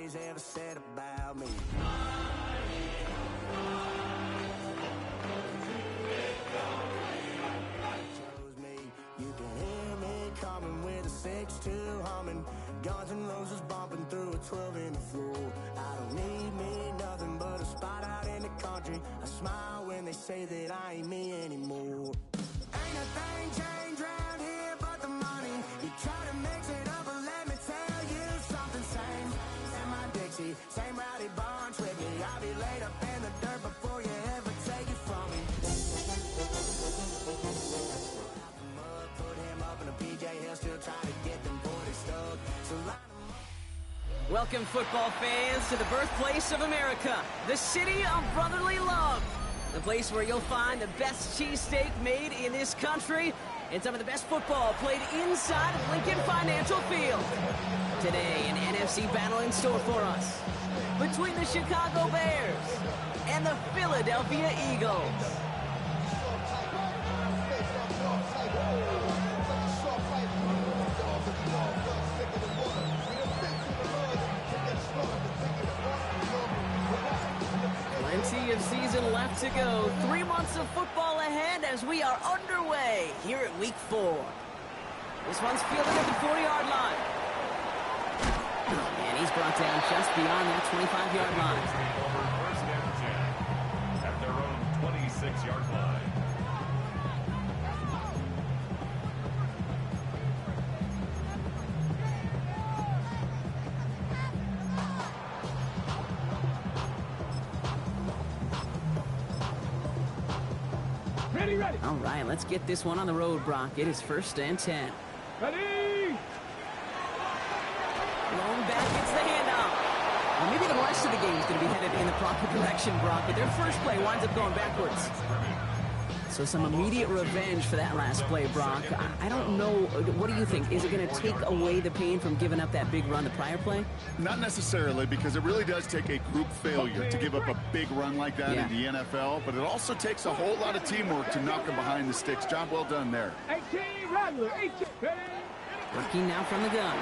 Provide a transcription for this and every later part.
anybody's ever said about me. Chose me. You can hear me coming with a 6-2 humming. Guns N' Roses bumping through a 12 in the floor. I don't need me nothing but a spot out in the country. I smile when they say that I ain't me anymore. Ain't a thing changed round here but the money. You try to mix it up, but let me tell you something. Same in my Dixie, same rowdy bunch with me. I'll be laid up in the dirt before you ever take it from me. Put him up in a PJ, he'll still try to get them 40 stuck. So line him up. Welcome, football fans, to the birthplace of America, the city of brotherly love. The place where you'll find the best cheesesteak made in this country and some of the best football played inside of Lincoln Financial Field. Today, an NFC battle in store for us between the Chicago Bears and the Philadelphia Eagles. Plenty of season left to go. 3 months of football ahead as we are underway here at Week 4. This one's fielded at the 40-yard line. And he's brought down just beyond that 25-yard line. First and 10 at their own 26-yard line. Ready. All right, let's get this one on the road, Brock. It is 1st and 10. Ready. Blown back, gets the handoff. Well, maybe the rest of the game is going to be headed in the proper direction, Brock, but their first play winds up going backwards. So some immediate revenge for that last play, Brock. I don't know. What do you think? Is it going to take away the pain from giving up that big run the prior play? Not necessarily, because it really does take a group failure to give up a big run like that in the NFL, but it also takes a whole lot of teamwork to knock them behind the sticks. Job well done there. 18, Rattler, 18. Ready. Working now from the gun.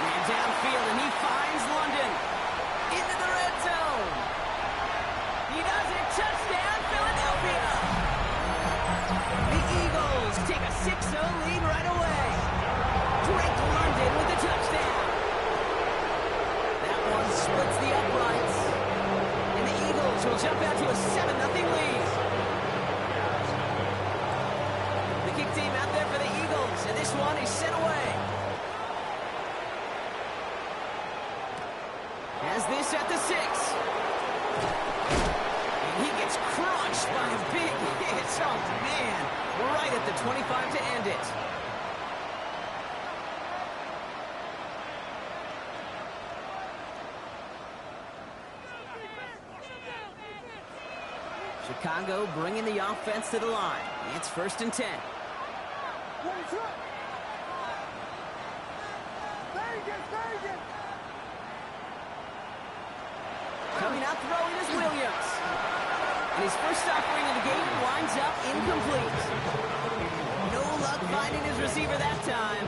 And downfield, and he finds London. Into the red zone. He does it. Touchdown, Philadelphia. The Eagles take a 6-0 lead right away. Drake London with the touchdown. That one splits the uprights. And the Eagles will jump out to a 7-0 lead. The kick team out there for the Eagles, and this one is sent away. Has this at the 6. He gets crushed by a big hit. Oh, man. Right at the 25 to end it. Chicago bringing the offense to the line. It's 1st and 10. Coming out throwing is Williams. And his first offering of the game winds up incomplete. No luck finding his receiver that time.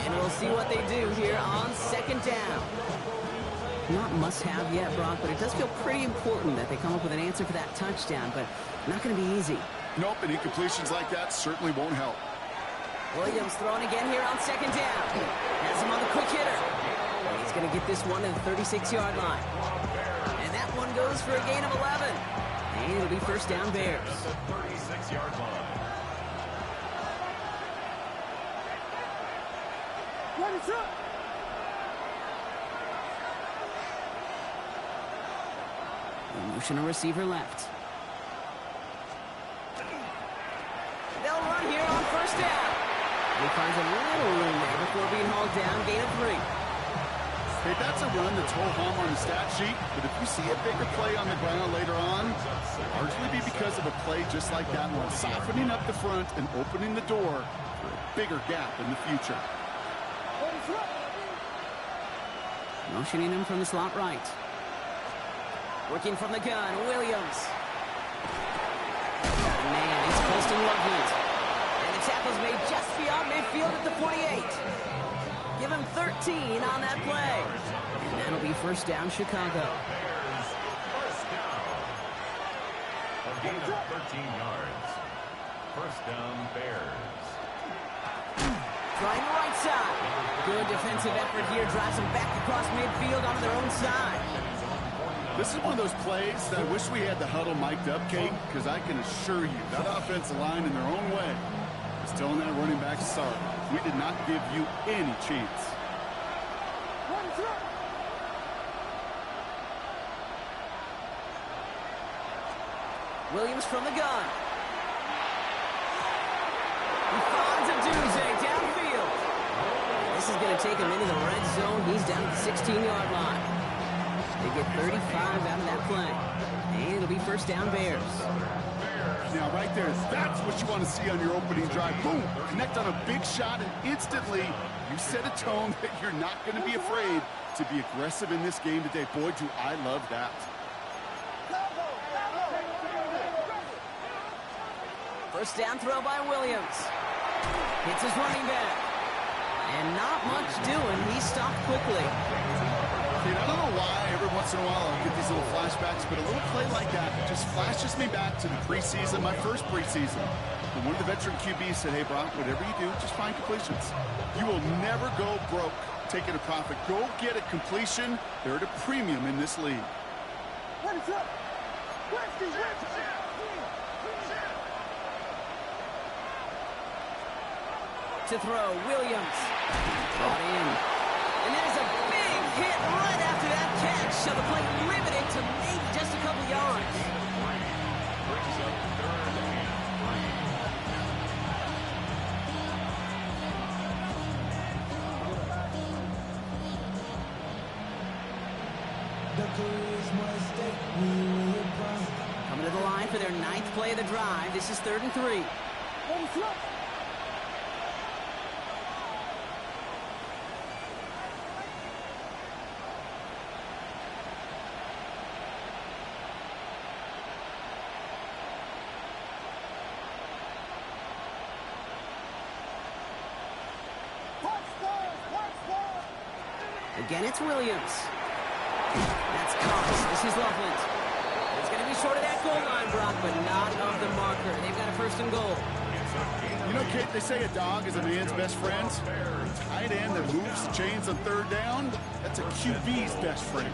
And we'll see what they do here on 2nd down. Not must-have yet, Brock, but it does feel pretty important that they come up with an answer for that touchdown, but not going to be easy. Nope, and incompletions like that certainly won't help. Williams throwing again here on 2nd down. Has him on the quick hitter. And he's going to get this one to the 36-yard line. And that one goes for a gain of 11. And it'll be 1st down Bears. 36-yard line. Motion a receiver left. They'll run here on 1st down. He finds a little room there before being hauled down. Gain of 3. Hey, that's a run that's ho-hum on the stat sheet, but if you see a bigger play on the ground later on, largely be because of a play just like that one, softening up the front and opening the door for a bigger gap in the future. Motioning him from the slot right. Working from the gun, Williams. Man, he's posting Loveland. And the tackle's made just beyond midfield at the 48. Give him 13 on that play. And that'll be first down, Chicago. Bears, first down. A gain of 13 yards. First down, Bears. Trying the right side. Good defensive effort here. Drives them back across midfield onto their own side. This is one of those plays that I wish we had the huddle mic'd up, Kate, because I can assure you that offensive line in their own way is telling that running back, sorry, we did not give you any chance. Williams from the gun. He finds a doozy downfield. This is going to take him into the red zone. He's down at the 16-yard line. They get 35 out of that play. And it'll be first down, Bears. Now, right there, that's what you want to see on your opening drive. Boom! Connect on a big shot, and instantly you set a tone that you're not going to be afraid to be aggressive in this game today. Boy, do I love that. First down throw by Williams. Hits his running back. And not much doing. He stopped quickly. I don't know why every once in a while I'll get these little flashbacks, but a little play like that just flashes me back to the preseason, my first preseason. And one of the veteran QBs said, hey, Brock, whatever you do, just find completions. You will never go broke taking a profit. Go get a completion. They're at a premium in this league. To throw, Williams. Brought in. And there's a big hit right after that catch. So the play limited to maybe just a couple yards. Brings up third and 3. Coming to the line for their 9th play of the drive. This is 3rd and 3. Again, it's Williams. That's Cox. This is Loveland. It's going to be short of that goal line, Brock, but not of the marker. They've got a 1st and goal. You know, Kate, they say a dog is a man's best friend. A tight end that moves the chains on 3rd down, that's a QB's best friend.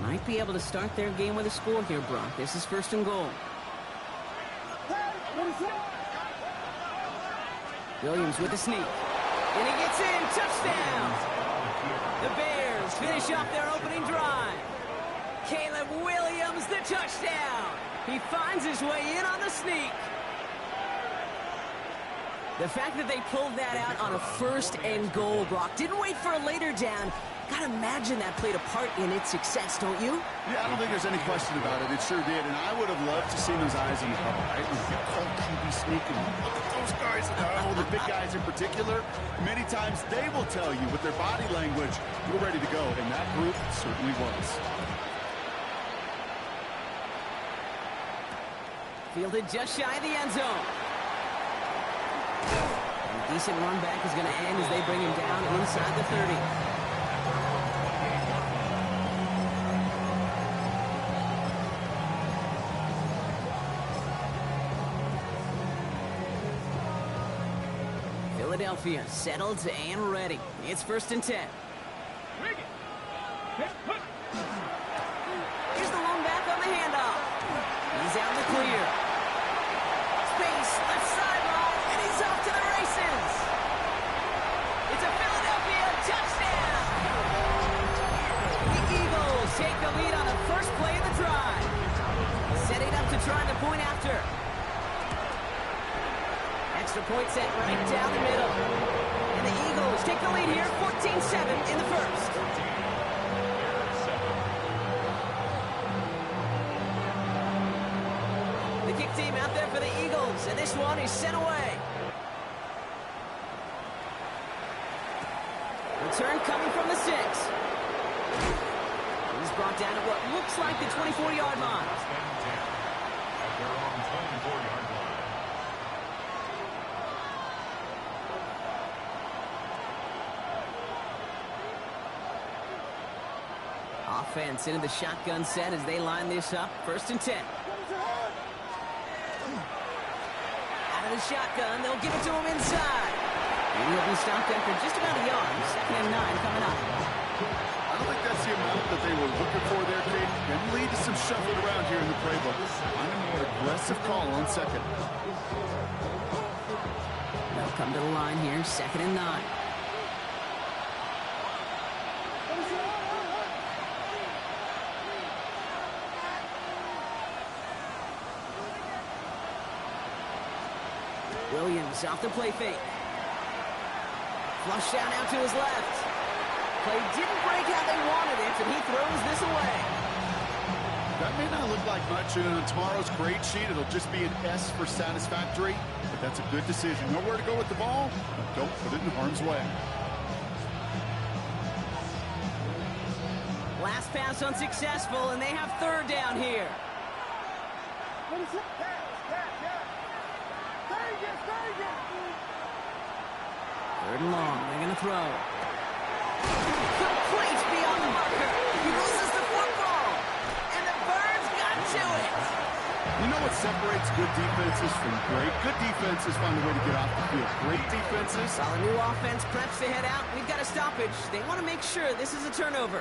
Might be able to start their game with a score here, Brock. This is 1st and goal. Williams with the sneak. And he gets in. Touchdown! The Bears finish off their opening drive. Caleb Williams, the touchdown! He finds his way in on the sneak. The fact that they pulled that out on a 1st and goal, Brock, didn't wait for a later down. Gotta imagine that played a part in its success, don't you? Yeah, I don't think there's any question about it. It sure did, and I would have loved to see those eyes in the huddle, right? When you call QB sneaking, look at those guys, the big guys in particular. Many times they will tell you with their body language, we're ready to go, and that group certainly was. Fielded just shy of the end zone. And a decent run back is going to end as they bring him down inside the 30. Philadelphia settled and ready. It's 1st and 10. Here's the lone back on the handoff. He's out in the clear. Space, left sideline, and he's off to the races. It's a Philadelphia touchdown. The Eagles take the lead on the 1st play of the drive. Setting up to try the point after. Extra point set right down the middle. And the Eagles take the lead here, 14-7 in the 1st. The kick team out there for the Eagles, and this one is sent away. Return coming from the 6. brought down at what looks like the 24-yard line. First and 10 at their own 24-yard line. Offense into the shotgun set as they line this up. First and 10. Out of the shotgun, they'll give it to him inside. And he'll be stopped after just about a yard. Second and 9 coming up. I don't think that's the amount that they were looking for there, Kate. Can lead to some shuffling around here in the playbook. I'm a more aggressive call on second. They'll come to the line here. Second and 9. Williams off the play fake. Flush down out to his left. Play didn't break how they wanted it, and he throws this away. That may not look like much, and on tomorrow's grade sheet, it'll just be an S for satisfactory, but that's a good decision. Know where to go with the ball, but don't put it in harm's way. Last pass unsuccessful, and they have third down here. Third and long. They're going to throw. Complete beyond the marker. He loses the football. And the Birds got to it. You know what separates good defenses from great? Good defenses find a way to get off the field. Great defenses. While a new offense preps to head out, we've got a stoppage. They want to make sure this is a turnover.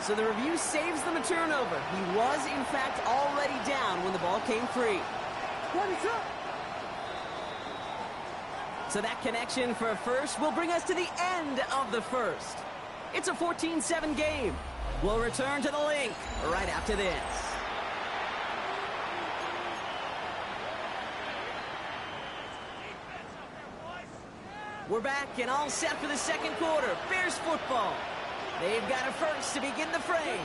So the review saves them a turnover. He was, in fact, already down when the ball came free. So that connection for a first will bring us to the end of the first. It's a 14-7 game. We'll return to the link right after this. We're back and all set for the second quarter. Bears football. They've got a first to begin the fray.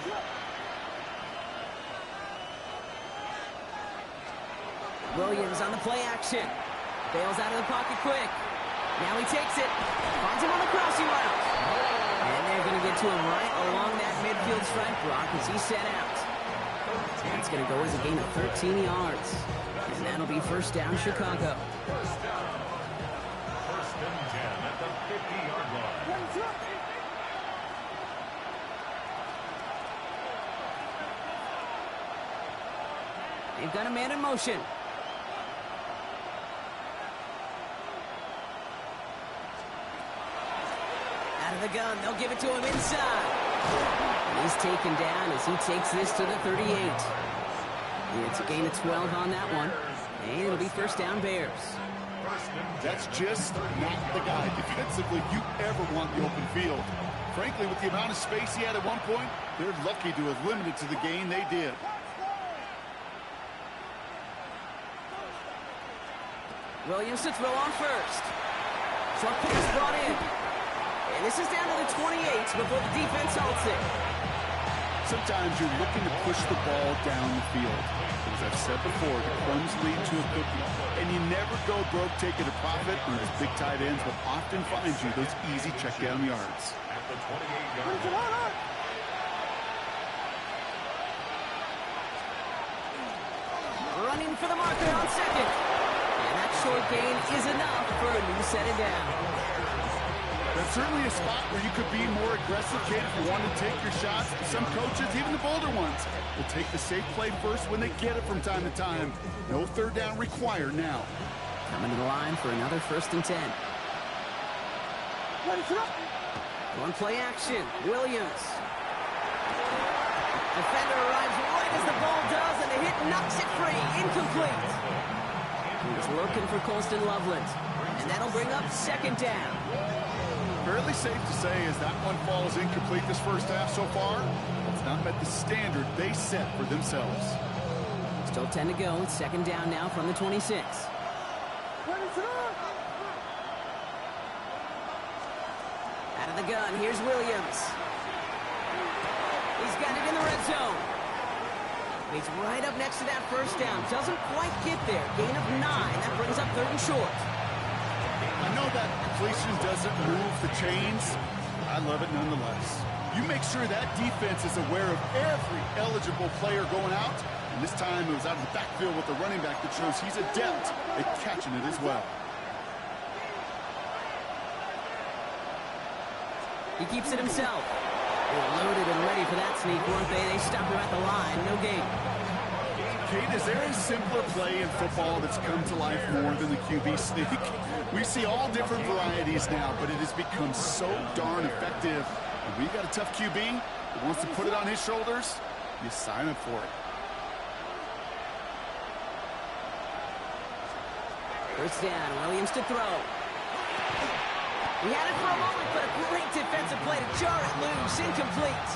Williams on the play action. Bails out of the pocket quick. Now he takes it. Finds him on the crossing route. And they're going to get to him right along that midfield stripe block as he's set out. That's going to go as a gain of 13 yards. And that'll be first down, Chicago. First and 10 at the 50-yard line. They've got a man in motion. Out of the gun, they'll give it to him inside. He's taken down as he takes this to the 38. It's a gain of 12 on that one. And it'll be first down, Bears. That's just not the guy defensively you ever want in the open field. Frankly, with the amount of space he had at one point, they're lucky to have limited to the gain they did. Williams to throw on first. Short pass brought in. And this is down to the 28 before the defense halts it. Sometimes you're looking to push the ball down the field. As I've said before, the crumbs lead to a cookie. And you never go broke taking a profit, and those big tight ends will often find you those easy check down yards. At the 28-yard line. Running for the marker on second. And that short gain is enough for a new set of down. That's certainly a spot where you could be more aggressive, kid, if you want to take your shots. Some coaches, even the bolder ones, will take the safe play first when they get it from time to time. No third down required now. Coming to the line for another first and 10. One play action. Williams. Defender arrives right as the ball does, and the hit knocks it free. Incomplete. He's looking for Colston Loveland. And that'll bring up second down. Fairly safe to say as that one falls incomplete this first half so far, it's not met the standard they set for themselves. Still 10 to go. It's second down now from the 26. Out of the gun, here's Williams. He's got it in the red zone. He's right up next to that first down. Doesn't quite get there. Gain of 9. That brings up 3rd and short. I know that completion doesn't move the chains. I love it nonetheless. You make sure that defense is aware of every eligible player going out. And this time it was out of the backfield with the running back that shows he's adept at catching it as well. He keeps it himself. They're loaded and ready for that sneak, weren't they? They stopped him at the line. No gain. Kate, is there a simpler play in football that's come to life more than the QB sneak? We see all different varieties now, but it has become so darn effective. And we got a tough QB that wants to put it on his shoulders. You sign up for it. First down, Williams to throw. He had it for a moment, but a great defensive play to jar it loose. Incomplete.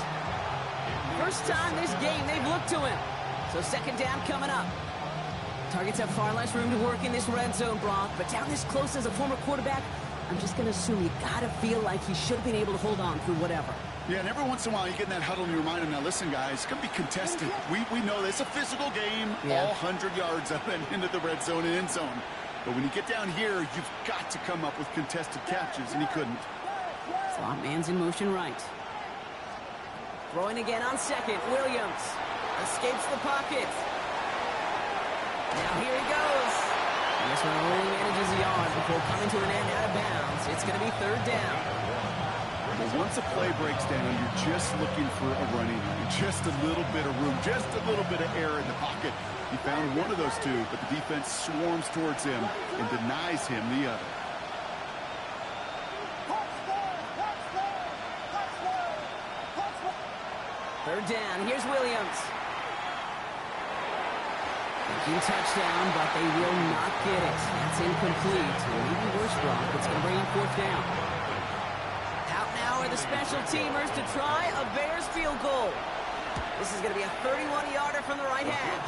First time this game they've looked to him. So 2nd down coming up. Targets have far less room to work in this red zone, Brock. But down this close as a former quarterback, I'm just going to assume you got to feel like he should have been able to hold on through whatever. Yeah, and every once in a while you get in that huddle and you remind him, now listen, guys, it's going to be contested. We know this. It's a physical game, all 100 yards up and into the red zone and end zone. But when you get down here, you've got to come up with contested catches, and he couldn't. Slot man's in motion right. Throwing again on 2nd. Williams escapes the pocket. Now here he goes. And this one only manages a yard before coming to an end out of bounds. It's going to be 3rd down. Well, once a play breaks down, you're just looking for a running lane, just a little bit of room, just a little bit of air in the pocket. He found one of those two, but the defense swarms towards him and denies him the other. Third down. Here's Williams. Thinking touchdown, but they will not get it. That's incomplete. Maybe worse, Brock. It's going to bring up 4th down. Out now are the special teamers to try a Bears field goal. This is going to be a 31-yarder from the right half.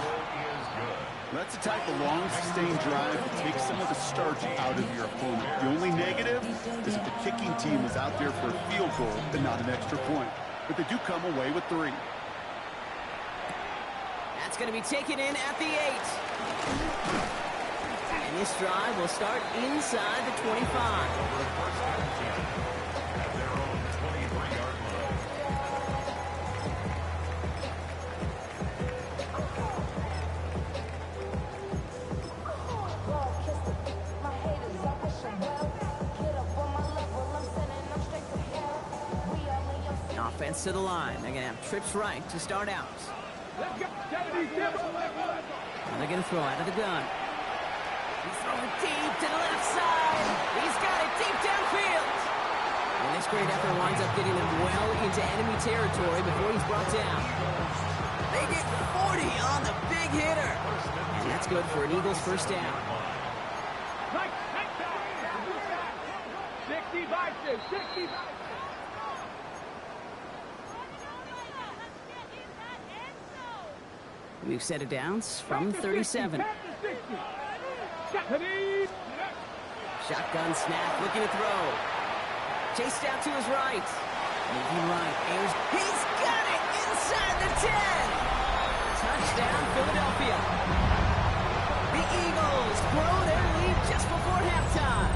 That's the type of long, sustained drive that takes some of the starch out of your opponent. The only negative is that the kicking team is out there for a field goal and not an extra point. But they do come away with 3. That's going to be taken in at the 8. And this drive will start inside the 25. Offense to the line. They're going to have trips right to start out. Let's go. And they're going to throw out of the gun. He's throwing deep to the left side. He's got it deep downfield. And this great effort winds up getting them well into enemy territory before he's brought down. They get 40 on the big hitter. And that's good for an Eagles first down. 65. We've set it down from 37. Shotgun snap, looking to throw. Chased out to his right. Moving right, airs. He's got it inside the 10. Touchdown, Philadelphia. The Eagles grow their lead just before halftime.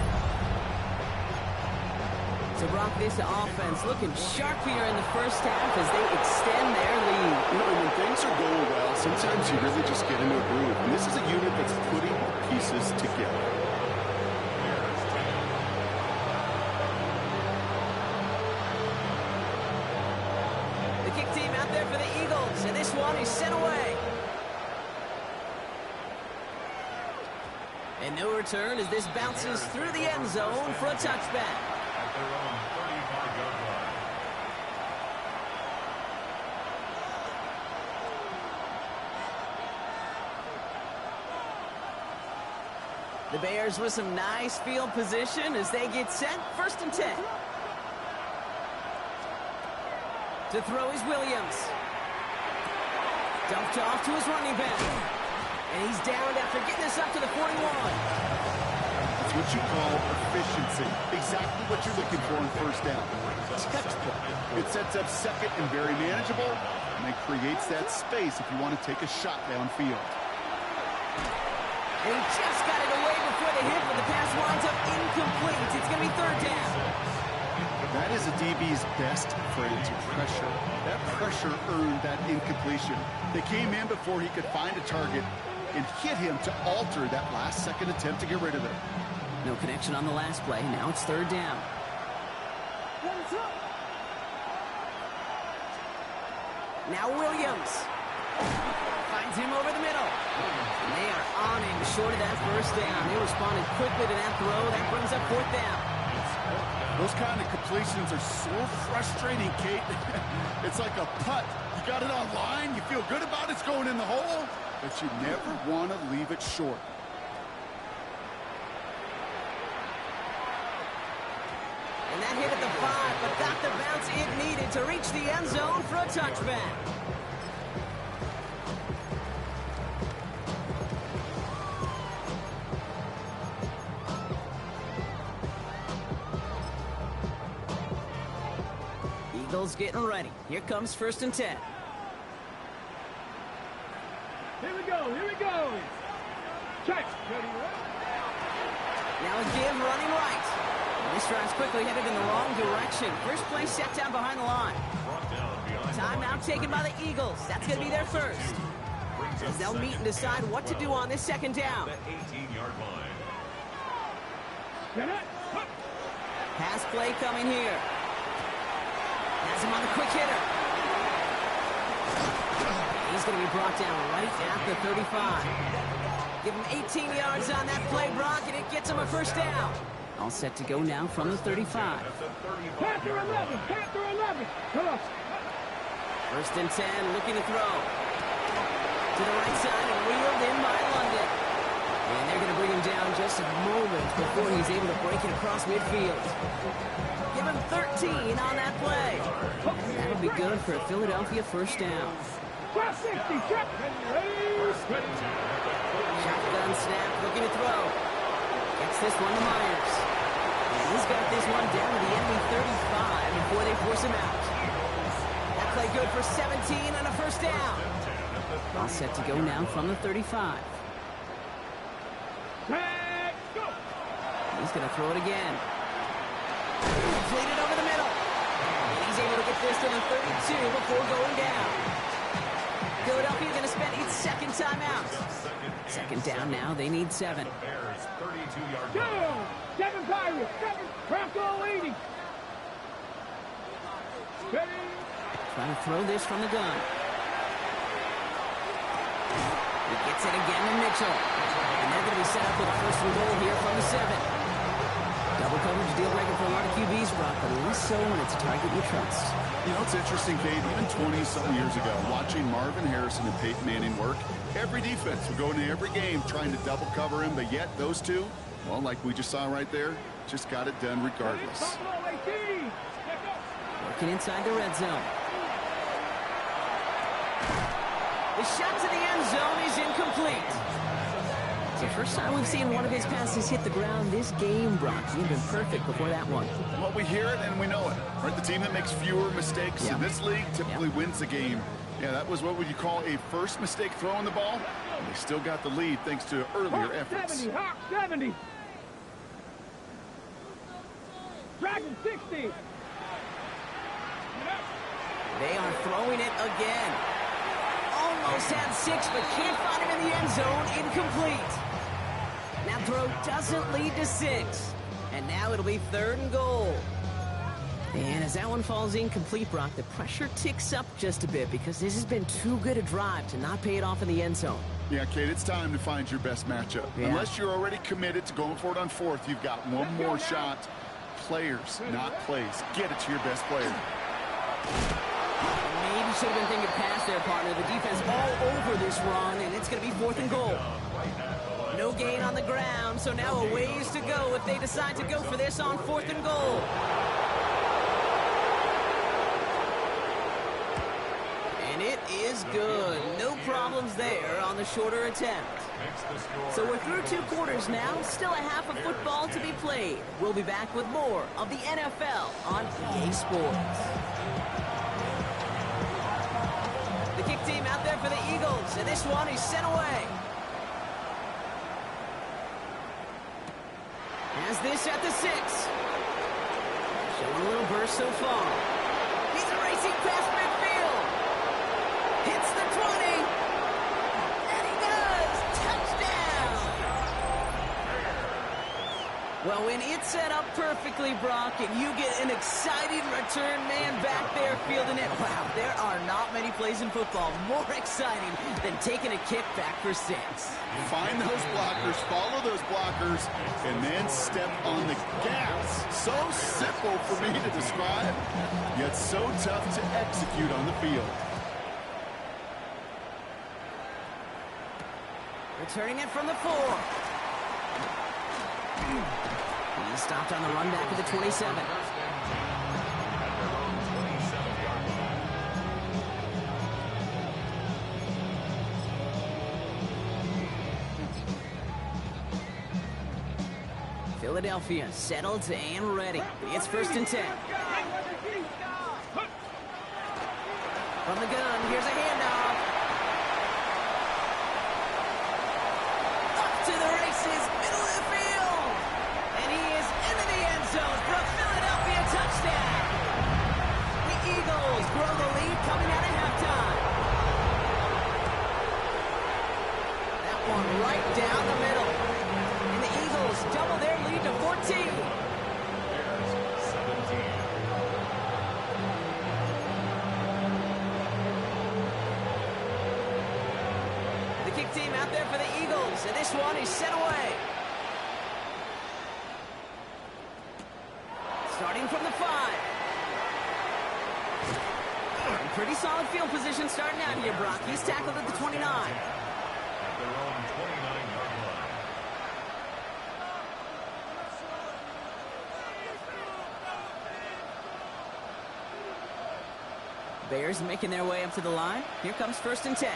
So Brock, this offense looking sharp here in the first half as they extend their lead. You know, when things are going well, sometimes you really just get into a groove. And this is a unit that's putting pieces together. The kick team out there for the Eagles, and this one is sent away. And no return as this bounces through the end zone for a touchback. Their own 35-yard line. The Bears with some nice field position as they get set. 1st and 10. To throw is Williams. Dumped off to his running back. And he's downed after getting this up to the 41. It's what you call efficiency. Exactly what you're looking for in first down. Textbook. It sets up second and very manageable, and it creates that space if you want to take a shot downfield. And he just got it away before the hit, but the pass winds up incomplete. It's going to be third down. That is a DB's best friend, pressure. That pressure earned that incompletion. They came in before he could find a target and hit him to alter that last-second attempt to get rid of it. No connection on the last play. Now it's third down. Now Williams finds him over the middle. And they are on him short of that first down. They responded quickly to that throw. That brings up fourth down. Those kind of completions are so frustrating, Kate. It's like a putt. You got it on line. You feel good about it's going in the hole, but you never want to leave it short. And that hit at the 5, but got the bounce it needed to reach the end zone for a touchback. Eagles getting ready. Here comes 1st and 10. Here we go, here we go. Check. Now a give running right. And this drive's quickly headed in the wrong direction. First play set down behind the line. Timeout taken by the Eagles. That's going to be their first. As they'll meet and decide what to do on this second down. 18-yard line. Pass play coming here. Has him on the quick hitter. He's going to be brought down right at the 35. Give him 18 yards on that play, Brock, and it gets him a first down. All set to go now from the 35. Panther 11, Panther 11. Come on. 1st and 10, looking to throw. To the right side and wheeled in by London. And they're going to bring him down just a moment before he's able to break it across midfield. Give him 13 on that play. That'll be good for a Philadelphia first down. 60, check. Shotgun snap, looking to throw. Gets this one to Myers. And he's got this one down to the enemy 35 before they force him out. That play good for 17 and a first down. All set to go now from the 35. Go. He's going to throw it again. Completed over the middle. And he's able to get this to the 32 before going down. Philadelphia going to spend its second timeout. Second down now. They need 7. Bears 32-yard Go. line. 7 Pirates, 7. Bronco leading. Ready. Trying to throw this from the gun. He gets it again to Mitchell. And they're going to be set up with a first and goal here from the 7. Double coverage deal breaker for a lot of QBs, Brock, but at least so when it's a target you trust. You know, it's interesting, Kate, even 20-something years ago, watching Marvin Harrison and Peyton Manning work, every defense would go into every game trying to double cover him, but yet those two, well, like we just saw right there, just got it done regardless. Working inside the red zone. The shot to the end zone is incomplete. It's the first time we've seen one of his passes hit the ground this game, Brock. He'd been perfect before that one. Well, we hear it and we know it, right? The team that makes fewer mistakes in this league typically wins the game. Yeah, that was what would you call a first mistake throwing the ball. And they still got the lead thanks to earlier efforts. 70, Hawk 70. Dragon 60. They are throwing it again. Almost had 6, but can't find him in the end zone. Incomplete. That throw doesn't lead to 6. And now it'll be 3rd and goal. And as that one falls incomplete, Brock, the pressure ticks up just a bit because this has been too good a drive to not pay it off in the end zone. Yeah, Kate, it's time to find your best matchup. Yeah. Unless you're already committed to going for it on 4th, you've got one more shot. Players, not plays. Get it to your best player. Maybe should have been thinking pass there, partner. The defense all over this run, and it's going to be 4th and goal. No gain on the ground, so now a ways to go if they decide to go for this on 4th and goal. And And it is good. No problems there on the shorter attempt. So we're through 2 quarters now. Still a half of football to be played. We'll be back with more of the NFL on EA Sports. The kick team out there for the Eagles, and this one is sent away. Has this at the 6. Showing a little burst so far. He's racing past midfield. Hits the 20. And he does. Touchdown. Well, when it's set up perfectly, Brock, and you get an exciting return man back there fielding it, wow, there are not many plays in football more exciting than taking a kick back for 6. Find those blockers, follow those blockers, and then step on the gas. So simple for me to describe, yet so tough to execute on the field. Returning it from the 4. He stopped on the run back at the 27. Philadelphia settled and ready. It's 1st and 10. From the gun, here's a handoff. Up to the races, middle of the field. And he is into the end zone for a Philadelphia touchdown. The Eagles grow the lead coming out of halftime. That one right down the middle. And the Eagles double their lead to 14. The kick team out there for the Eagles, and this one is sent away. Starting from the 5. Pretty solid field position starting out here, Brock. He's tackled at the 29. At their own 29-yard line. Bears making their way up to the line. Here comes 1st and 10.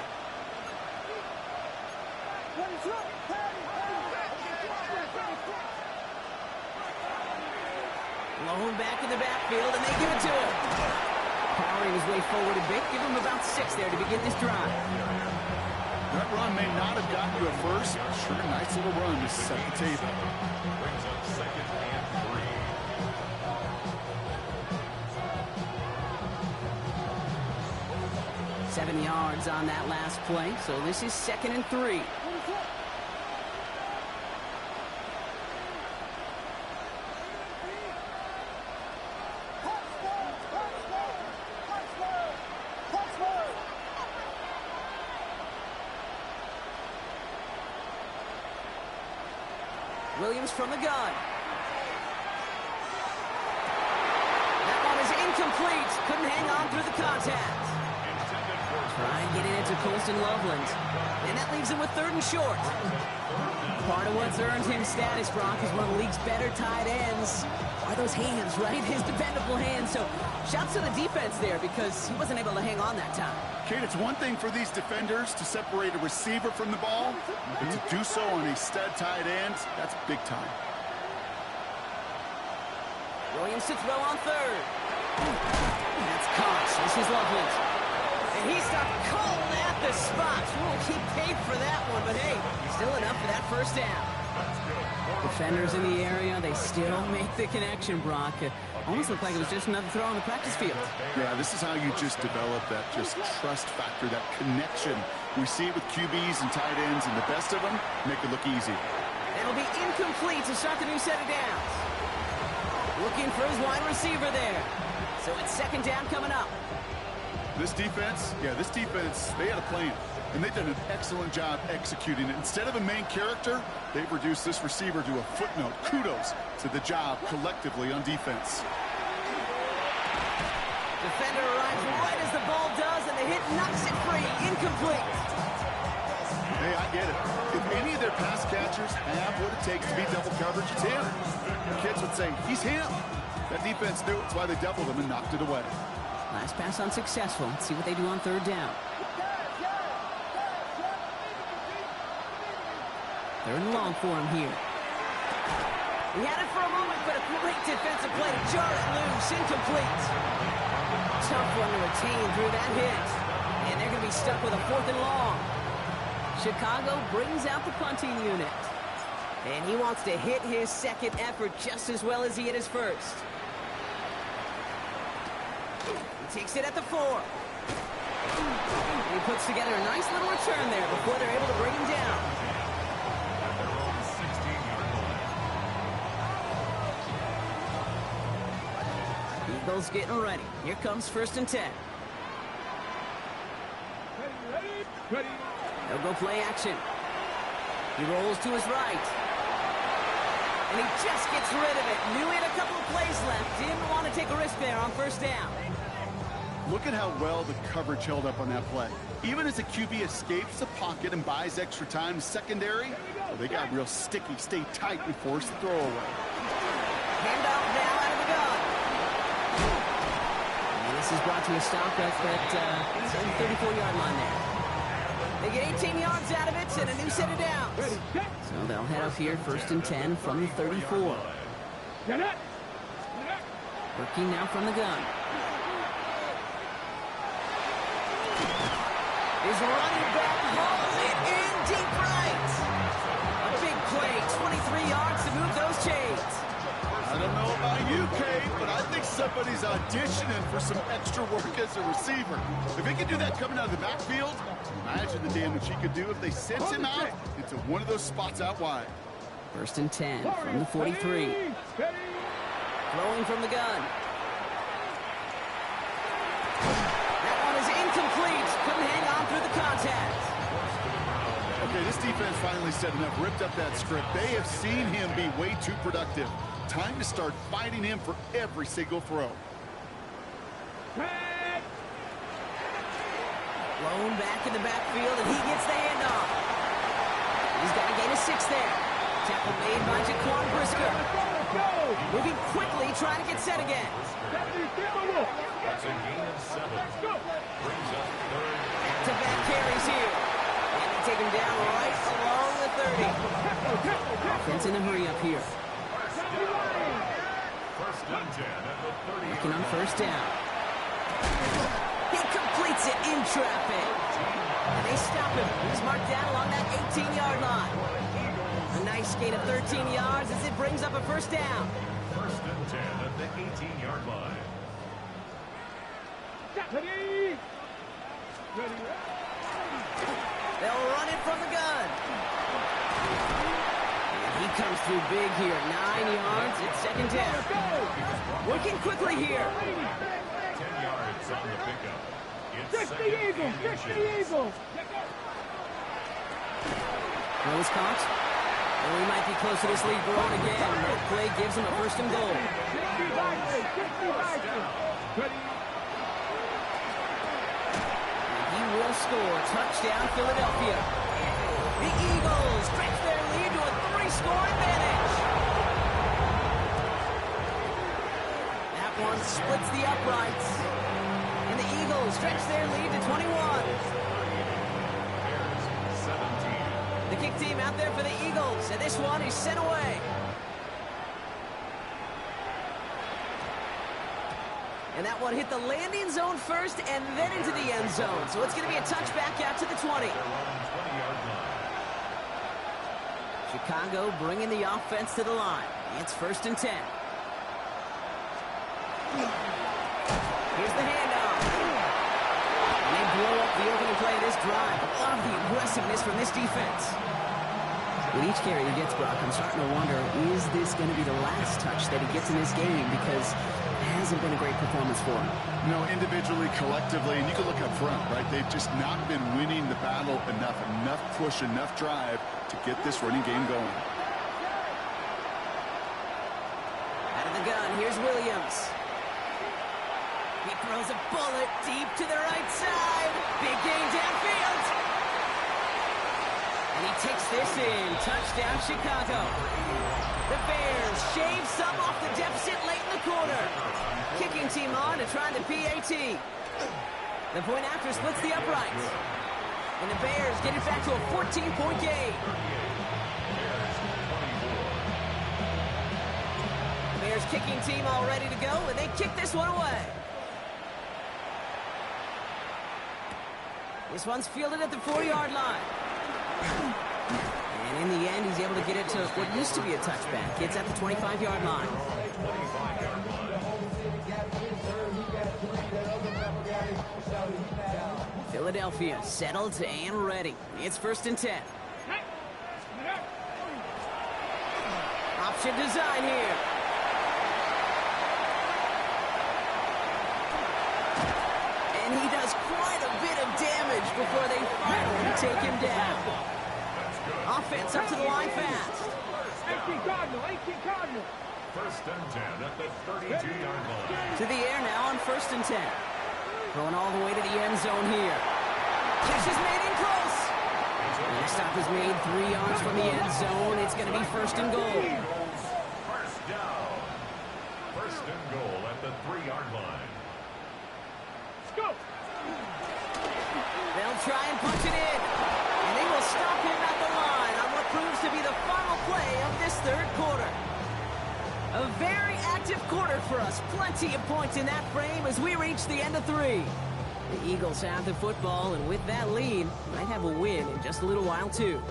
Lone back in the backfield, and they give it to him. Powering his way forward a bit. Give him about 6 there to begin this drive. That run may not have gotten you a first. Sure, nice little run to set the table. Brings up 2nd and 3. 7 yards on that last play, so this is 2nd and 3. Williams from the gun. That one is incomplete. Couldn't hang on through the contact. Trying to get it into Colston Loveland. And that leaves him with 3rd and short. Part of what's earned him status, Brock, is one of the league's better tight ends. Are those hands, right? His dependable hands. So shouts to the defense there because he wasn't able to hang on that time. Kate, it's one thing for these defenders to separate a receiver from the ball, but to do so on a stud tight end, that's big time. Williams to throw on 3rd. That's caught. This is Loveland. And he stopped cold at the spot. We'll keep paid for that one, but hey, still enough for that 1st down. Defenders in the area, they still make the connection, Brock. Almost looked like it was just another throw on the practice field. Yeah, this is how you just develop that just trust factor, that connection. We see it with QBs and tight ends, and the best of them make it look easy. It'll be incomplete to start the new set of downs. Looking for his wide receiver there. So it's 2nd down coming up. This defense, they had a plan, and they've done an excellent job executing it. Instead of a main character, they've reduced this receiver to a footnote. Kudos to the job collectively on defense. Defender arrives right as the ball does, and the hit knocks it free. Incomplete. Hey, I get it. If any of their pass catchers have what it takes to beat double coverage, it's him. The kids would say, he's him. That defense knew it's why they doubled him and knocked it away. Last pass unsuccessful. Let's see what they do on third down. Third and long for him here. He had it for a moment, but a great defensive play to jar it loose. Incomplete. Tough one to retain through that hit. And they're going to be stuck with a 4th and long. Chicago brings out the punting unit. And he wants to hit his second effort just as well as he hit his first. He takes it at the 4. And he puts together a nice little return there before they're able to bring him down. At their own 16-yard line. Eagles getting ready. Here comes 1st and 10. Ready. They'll go play action. He rolls to his right. And he just gets rid of it. Knew he had a couple of plays left. Didn't want to take a risk there on 1st down. Look at how well the coverage held up on that play. Even as the QB escapes the pocket and buys extra time, secondary, well, they got real sticky. Stay tight and force the throw away. Handoff now out of the gun. And this is brought to a stop at the 34-yard line there. They get 18 yards out of it and a new set of downs. So they'll head up here 1st and 10 from the 34. Working now from the gun. His running back hauls it in deep right. A big play, 23 yards to move those chains. I don't know about you, Kate, but I think somebody's auditioning for some extra work as a receiver. If he could do that coming out of the backfield, imagine the damage he could do if they sent him out into one of those spots out wide. 1st and 10 from the 43. Throwing from the gun. That one is incomplete. Couldn't hang on through the contact. Okay, this defense finally set enough, ripped up that script. They have seen him be way too productive. Time to start fighting him for every single throw. Blown back in the backfield, and he gets the handoff. He's got a gain of 6 there. Tackle made by Jaquan Brisker. Moving quickly, trying to get set again. That's a gain of 7. Brings up 3rd. Back-to-back carries here. And they take him down right along the 30. Offense in a hurry up here. 1st and 10 at the 30. Working on 1st down. He completes it in traffic. And they stop him. He's marked down along that 18-yard line. A nice gain of 13 yards as it brings up a 1st down. 1st and 10 at the 18-yard line. They'll run it from the gun. And he comes through big here. 9 yards. It's 2nd down. Working quickly here. 10 yards on the pickup. It's 2nd the Eagles! and Get the inches. Eagles! Rose caught. And we might be close to this lead growing again. That play gives him a 1st and goal. And he will score. Touchdown, Philadelphia. The Eagles stretch their lead to a 3-score advantage. That one splits the uprights. And the Eagles stretch their lead to 21. Bears 17. The kick team out there for the Eagles, and this one is sent away. And that one hit the landing zone first and then into the end zone. So it's going to be a touchback out to the 20. Their own 20-yard line. Chicago bringing the offense to the line. It's 1st and 10. Here's the handoff. And they blow up the opening play of this drive. Love the aggressiveness from this defense. With each carry he gets, Brock, I'm starting to wonder, is this going to be the last touch that he gets in this game? Because it hasn't been a great performance for him. You know, individually, collectively, and you can look up front, right? They've just not been winning the battle enough. Enough push, enough drive to get this running game going. Out of the gun, here's Williams. He throws a bullet deep to the right side. Big gain downfield. And he takes this in. Touchdown, Chicago. The Bears shave some off the deficit late in the quarter. Kicking team on to try the PAT. The point after splits the uprights. And the Bears get it back to a 14-point game. The Bears kicking team all ready to go, and they kick this one away. This one's fielded at the 4-yard line. And in the end, he's able to get it to what used to be a touchback. It's at the 25-yard line. Philadelphia settled and ready. It's 1st and 10. Option design here. And he does quite a bit of damage before they finally take him down. Offense up to the line fast. 18 Cardinal. 1st and 10 at the 32-yard line. To the air now on 1st and 10. Going all the way to the end zone here. Catch is made in close. The stop is made 3 yards from the end zone. It's going to be 1st and goal. First down. 1st and goal at the 3-yard line. Let's go. They'll try and punch it in. And they will stop him at the line on what proves to be the final play of this 3rd quarter. A very active quarter for us. Plenty of points in that frame as we reach the end of 3. The Eagles have the football, and with that lead, might have a win in just a little while, too.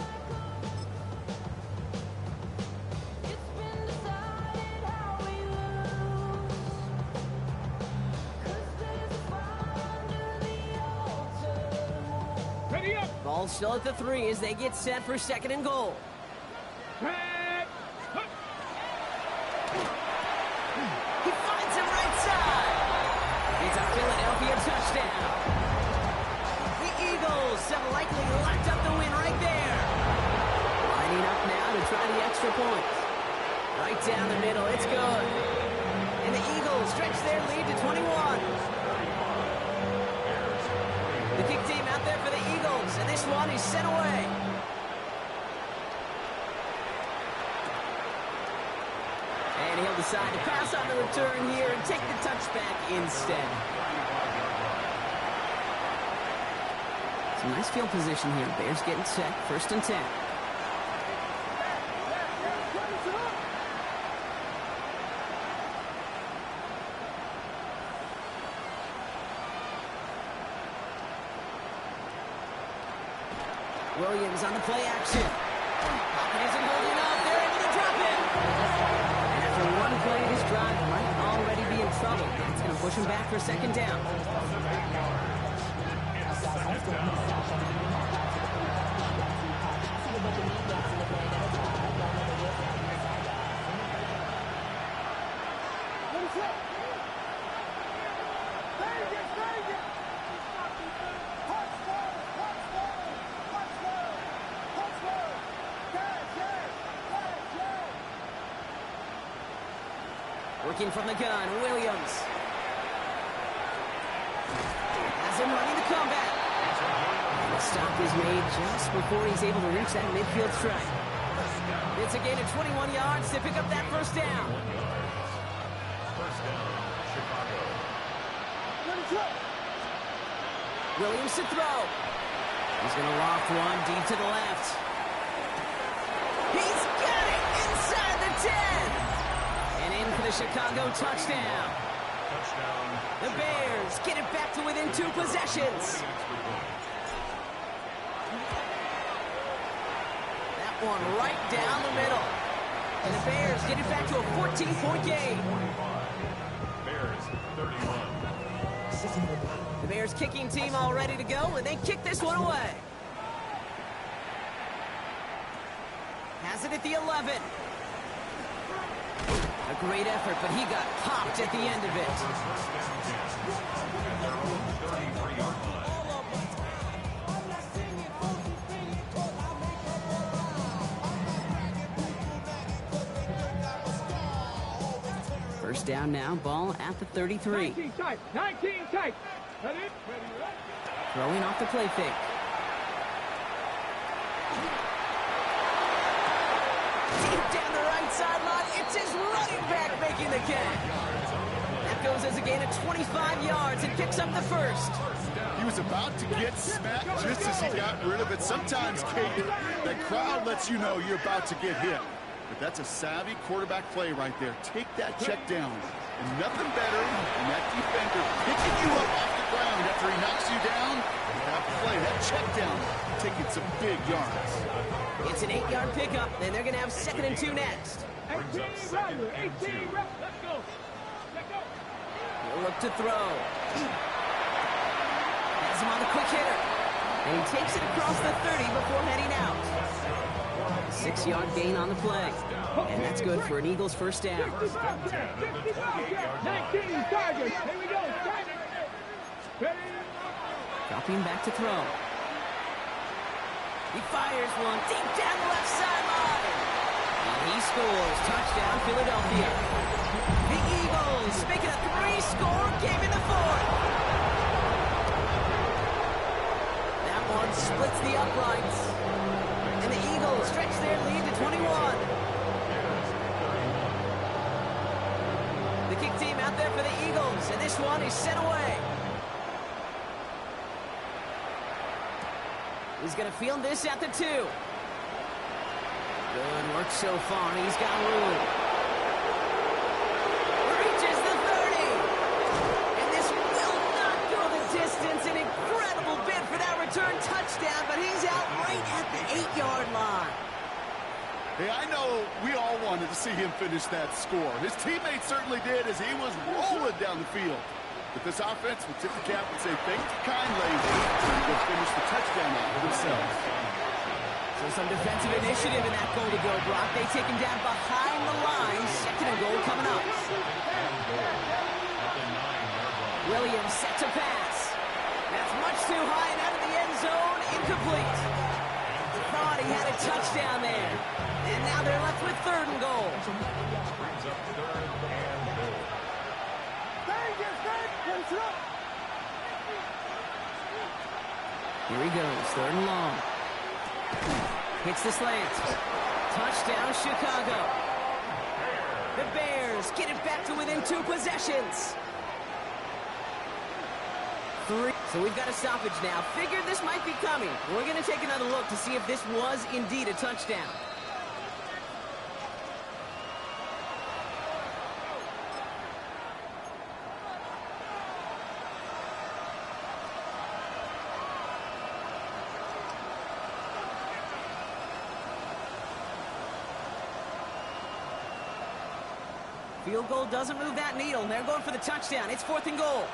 Ready up. Ball still at the 3 as they get set for 2nd and goal. Head. Hup. He finds him right side. It's a Philadelphia touchdown. The Eagles have likely locked up the win right there. Lining up now to try the extra point. Right down the middle, it's good. And the Eagles stretch their lead to 21. The kick team out there for the Eagles, and this one is sent away. And he'll decide to pass on the return here and take the touchback instead. Some nice field position here. Bears getting set. 1st and 10. Williams on the play action. Pocket isn't holding up. They're able to drop it. And after one play, this drive might already be in trouble. It's going to push him back for 2nd down. Working from the gun, Williams. Has him running the comeback. The stop is made just before he's able to reach that midfield strike. It's a gain of 21 yards to pick up that 1st down. 1st down, Chicago. Williams to throw. He's going to loft one deep to the left. He's got it inside the 10. And in for the Chicago touchdown. The Bears get it back to within 2 possessions. That one right down the middle. And the Bears get it back to a 14-point game. Bears 31. The Bears kicking team all ready to go, and they kick this one away. Has it at the 11. A great effort, but he got popped at the end of it. First down now, ball at the 33. 19 tight. 19 tight. Ready? Ready? Throwing off the play fake. sideline. It's his running back making the catch. That goes as a gain of 25 yards and picks up the first. He was about to get smacked just as he got rid of it. Sometimes, Kate, that crowd lets you know you're about to get hit. But that's a savvy quarterback play right there. Take that check down. And nothing better than that defender picking you up off the ground after he knocks you down. That play, that check down, taking some big yards. It's an 8-yard pickup, and they're going to have 2nd and 2 next. 18 rep. Let's go. Let's go. He'll look to throw. Has him on the quick hitter. And he takes it across the 30 before heading out. 6-yard gain on the play. And that's good for an Eagles first down. 65 19 Tigers. Here we go. Ready? Dropping back to throw. He fires one deep down the left sideline. And he scores. Touchdown, Philadelphia. The Eagles make it a 3-score game in the 4th. That one splits the uprights. And the Eagles stretch their lead to 21. The kick team out there for the Eagles, and this one is sent away. He's going to field this at the 2. Good work so far, and he's got room. Reaches the 30. And this will not go the distance. An incredible bid for that return touchdown, but he's out right at the 8-yard line. Hey, I know we all wanted to see him finish that score. His teammates certainly did as he was rolling down the field. But this offense will tip the cap and say, thank you kindly, and go finish the touchdown out for themselves. So some defensive initiative in that goal to go, Brock. They take him down behind the line. 2nd and goal coming up. Williams set to pass. That's much too high and out of the end zone. Incomplete. Thought he had a touchdown there. And now they're left with 3rd and goal. Here he goes, 3rd and long. Hits the slant. Touchdown, Chicago. The Bears get it back to within 2 possessions. 3. So we've got a stoppage now. Figured this might be coming. We're going to take another look to see if this was indeed a touchdown. Field goal doesn't move that needle. They're going for the touchdown. It's 4th and goal.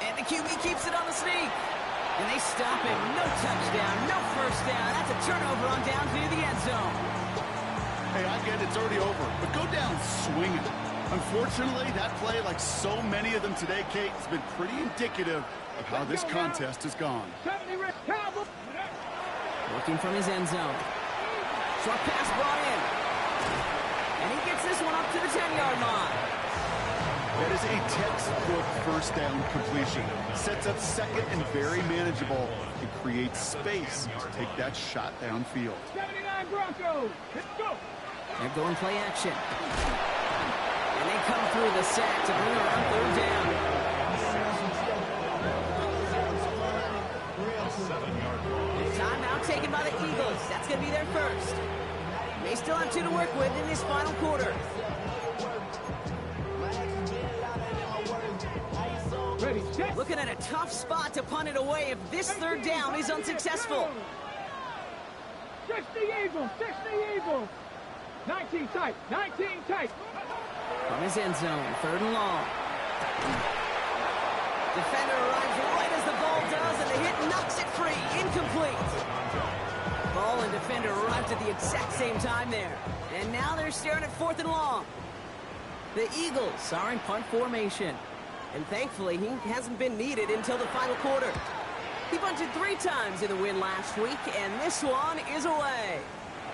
And the QB keeps it on the sneak. And they stop him. No touchdown, no first down. That's a turnover on down to the end zone. Hey, I get it's already over, but go down swinging. Unfortunately, that play, like so many of them today, Kate, has been pretty indicative of how this contest has gone. Working from his end zone. Short pass brought in. And he gets this one up to the 10-yard line. That is a textbook first down completion. Sets up 2nd and very manageable. It creates space to take that shot downfield. 79 Broncos. Let's go. They're going play action. And they come through the sack to bring around 3rd down. Timeout taken by the Eagles. That's going to be their first. They still have 2 to work with in this final quarter. Ready, set. Looking at a tough spot to punt it away if this 3rd down is unsuccessful. 60 Eagles. 60 Eagles. 19 tight. 19 tight. From his end zone, 3rd and long. Defender arrives right as the ball does, and the hit knocks it free. Incomplete. Ball and defender arrived at the exact same time there. And now they're staring at 4th and long. The Eagles are in punt formation. And thankfully, he hasn't been needed until the final quarter. He punted 3 times in the win last week, and this one is away.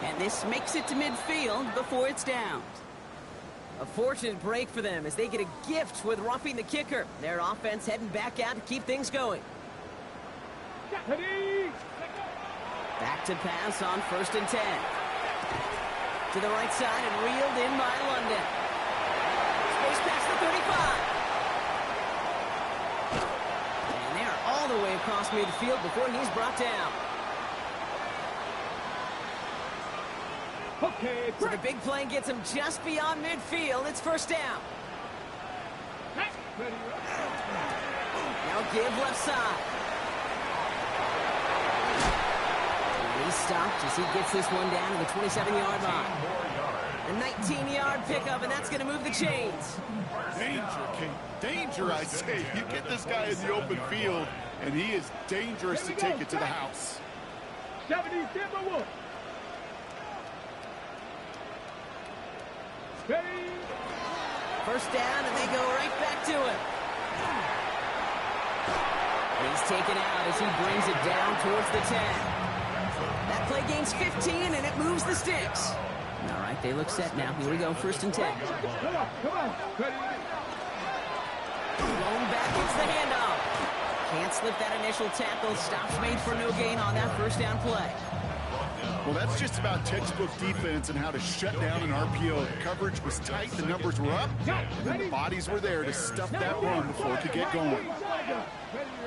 And this makes it to midfield before it's downed. A fortunate break for them as they get a gift with roughing the kicker. Their offense heading back out to keep things going. Ready, Back to pass on 1st and 10. To the right side and reeled in by London. Space past the 35. And they are all the way across midfield before he's brought down. Okay, So the big play gets him just beyond midfield. It's 1st down. Now give left side. And he's stopped as he gets this one down to the 27-yard line. A 19-yard pickup, and that's going to move the chains. Danger, King. Danger, I say. You get this guy in the open field, and he is dangerous to take it to the house. 70 Timberwolves. Steady. 1st down, and they go right back to it. He's taken out as he brings it down towards the 10. That play gains 15, and it moves the sticks. All right, they look set now. Here we go, 1st and 10. Come on. Ready. Blown back, it's the handoff. Can't slip that initial tackle. Stops made for no gain on that 1st down play. Well, that's just about textbook defense and how to shut down an RPO. The coverage was tight, the numbers were up, and the bodies were there to stuff that run before it could get going.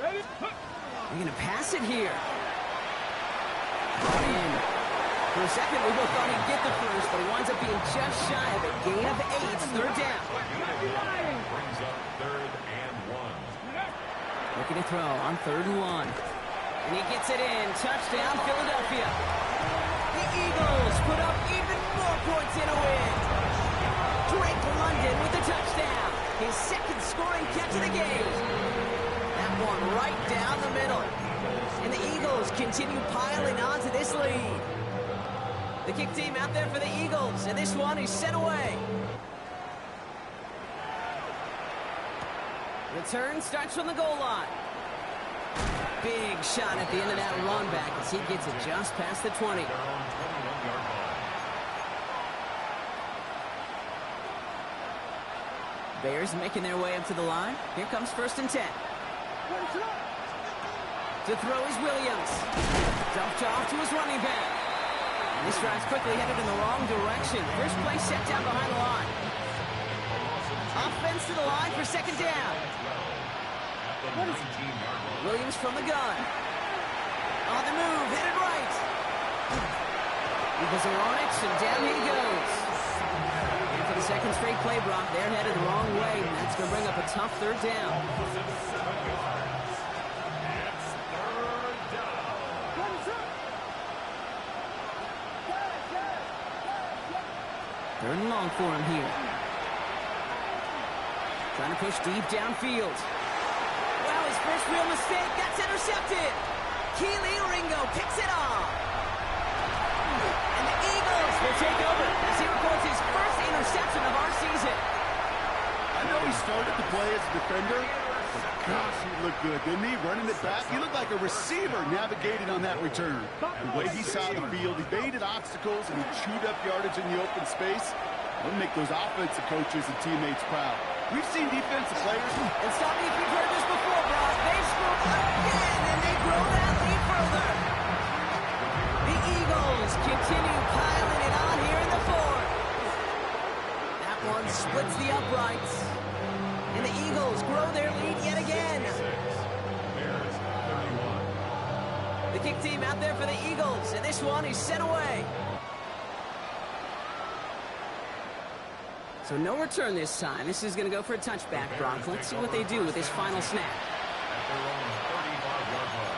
Ready. They're going to pass it here. Brought in. For a second, we both thought he'd get the first, but he winds up being just shy of a gain of 8. 3rd down. Brings up 3rd and 1. Looking to throw on 3rd and 1. And he gets it in. Touchdown, Philadelphia. The Eagles put up even more points in a win. Drake London with the touchdown. His 2nd scoring catch of the game. That one right down the middle. And the Eagles continue piling on to this lead. The kick team out there for the Eagles. And this one is sent away. Return starts from the goal line. Big shot at the end of that run back as he gets it just past the 20. Bears making their way up to the line. Here comes 1st and 10. To throw is Williams. Dumped off to his running back. And this drive's quickly headed in the wrong direction. First play set down behind the line. Offense to the line for 2nd down. Williams from the gun. On the move, headed right. Eagles are on it, and down he goes. And for the 2nd straight play, Brock, they're headed the wrong way, and that's going to bring up a tough 3rd down. Third and long for him here. Trying to push deep downfield. Well, his first real mistake. That's intercepted. Keely Ringo picks it off. And the Eagles will take over as he records his first interception of our season. I know he started the play as a defender, but gosh, he looked good, didn't he? Running it back, he looked like a receiver navigating on that return. The way he saw the field, he baited obstacles and he chewed up yardage in the open space. That'll make those offensive coaches and teammates proud. We've seen defensive players. And stop me if you've heard this before, Brock. They scored again, and they grow that lead further. The Eagles continue piling it on here in the 4th. That one splits the uprights. And the Eagles grow their lead yet again. Bears 31. The kick team out there for the Eagles, and this one is sent away. So no return this time. This is going to go for a touchback, Brock. Let's see what they do with this final snap. At their own 35-yard line.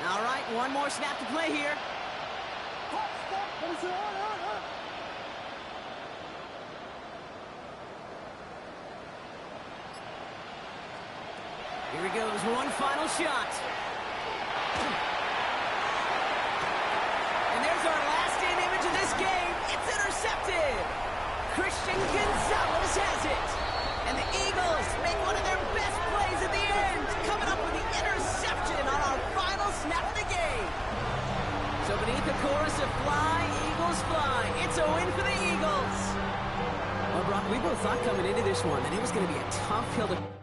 All right, one more snap to play here. Here he goes, one final shot. And there's our last-in image of this game. It's intercepted. Christian Gonzalez has it. And the Eagles make one of their best plays at the end, coming up with the interception on our final snap of the We both thought coming into this one that it was going to be a tough hill to